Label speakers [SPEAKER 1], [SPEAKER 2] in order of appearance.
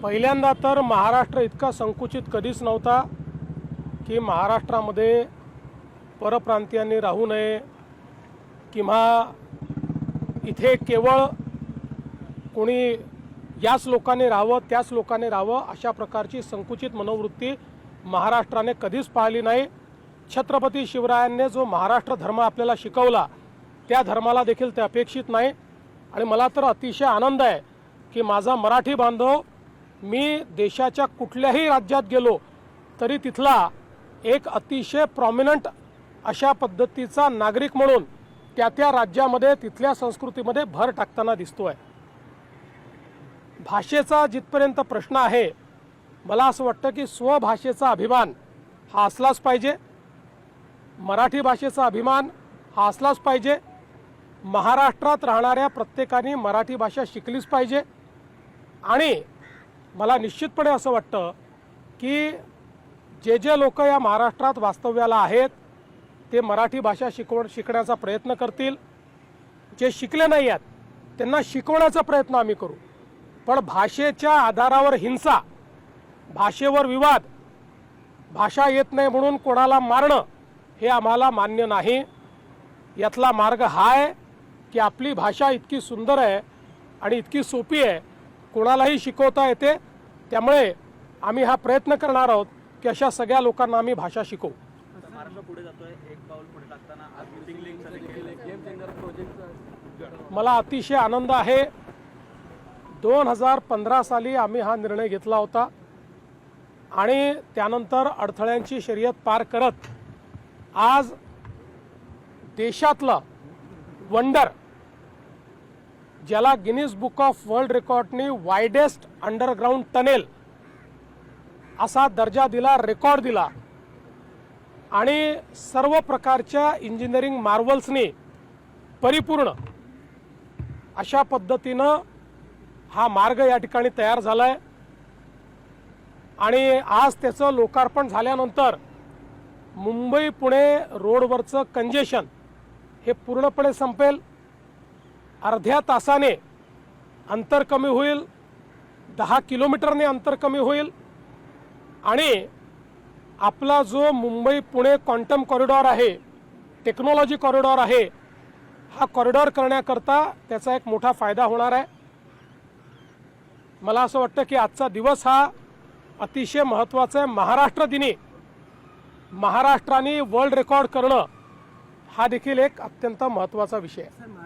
[SPEAKER 1] पहिल्यांदा तर महाराष्ट्र इतका संकुचित कधीच नव्हता की महाराष्ट्रामध्ये परप्रांतीयांनी राहू नये किंवा इथे केवळ कोणी याच लोकांनी राहावं त्याच लोकांनी राहावं अशा प्रकारची संकुचित मनोवृत्ती महाराष्ट्राने कधीच पाळली नाही। छत्रपती शिवरायांनी जो महाराष्ट्र धर्म आपल्याला शिकवला त्या धर्माला देखील ते अपेक्षित नाही। आणि मला तर अतिशय आनंद आहे की माझा मराठी बांधव मी देशाच्या कुठल्याही राज्यात गेलो तरी तिथला एक अतिशय प्रॉमिनंट अशा पद्धतीचा नागरिक म्हणून त्या राज्यामध्ये तिथल्या संस्कृतीमध्ये भर टाकताना दिसतोय। भाषेचा जिथपर्यंत प्रश्न आहे मला असं वाटतं की स्वभाषेचा अभिमान हा असलाच पाहिजे, मराठी भाषेचा अभिमान हा असलाच पाहिजे। महाराष्ट्रात राहणाऱ्या प्रत्येकाने मराठी भाषा शिकलीच पाहिजे। आणि मला निश्चितपणे असं वाटतं की जे लोक या महाराष्ट्रात वास्तव्याला आहेत ते मराठी भाषा शिकण्याचा प्रयत्न करतील। जे शिकले नाही आहेत त्यांना शिकवण्याचा प्रयत्न आम्ही करू। पण भाषेच्या आधारावर हिंसा, भाषेवर विवाद, भाषा येत नाही म्हणून कोणाला मारणं हे आम्हाला मान्य नाही। यातला मार्ग हा आहे की आपली भाषा इतकी सुंदर आहे आणि इतकी सोपी आहे, कोणालाही शिकवता येते। त्यामुळे आम्ही हा प्रयत्न करणार आहोत की अशा सगळ्या लोकांना आम्ही भाषा शिकवू।
[SPEAKER 2] महाराष्ट्र पुढे जातोय, एक पाऊल पुढे टाकताना आज मीटिंग गेम चेंजर प्रोजेक्ट
[SPEAKER 1] मला अतिशय आनंद आहे। 2015 साली आम्ही हा निर्णय घेतला होता आणि त्यानंतर अडथळ्यांची शर्यत पार करत आज देशातलं वंडर ज्याला गिनीज बुक ऑफ वर्ल्ड रेकॉर्डनी वाइडेस्ट अंडरग्राउंड टनेल असा दर्जा दिला, रेकॉर्ड दिला। आणि सर्व प्रकारच्या इंजिनिअरिंग मार्वल्सनी परिपूर्ण अशा पद्धतीनं हा मार्ग या ठिकाणी तयार झालाय। आणि आज त्याचं लोकार्पण झाल्यानंतर मुंबई पुणे रोडवरचं कंजेशन हे पूर्णपणे संपेल। अर्ध्या तासाने अंतर कमी होईल, 10 किलोमीटरने अंतर कमी होईल। आणि आपला जो मुंबई पुणे क्वांटम कॉरिडॉर आहे, टेक्नॉलॉजी कॉरिडॉर आहे, हा कॉरिडॉर करण्याकरता त्याचा एक मोठा फायदा होणार आहे। मला असं वाटतं की आजचा दिवस हा अतिशय महत्त्वाचा आहे। महाराष्ट्र दिनी महाराष्ट्राने वर्ल्ड रेकॉर्ड करणं हा देखील एक अत्यंत महत्त्वाचा विषय आहे।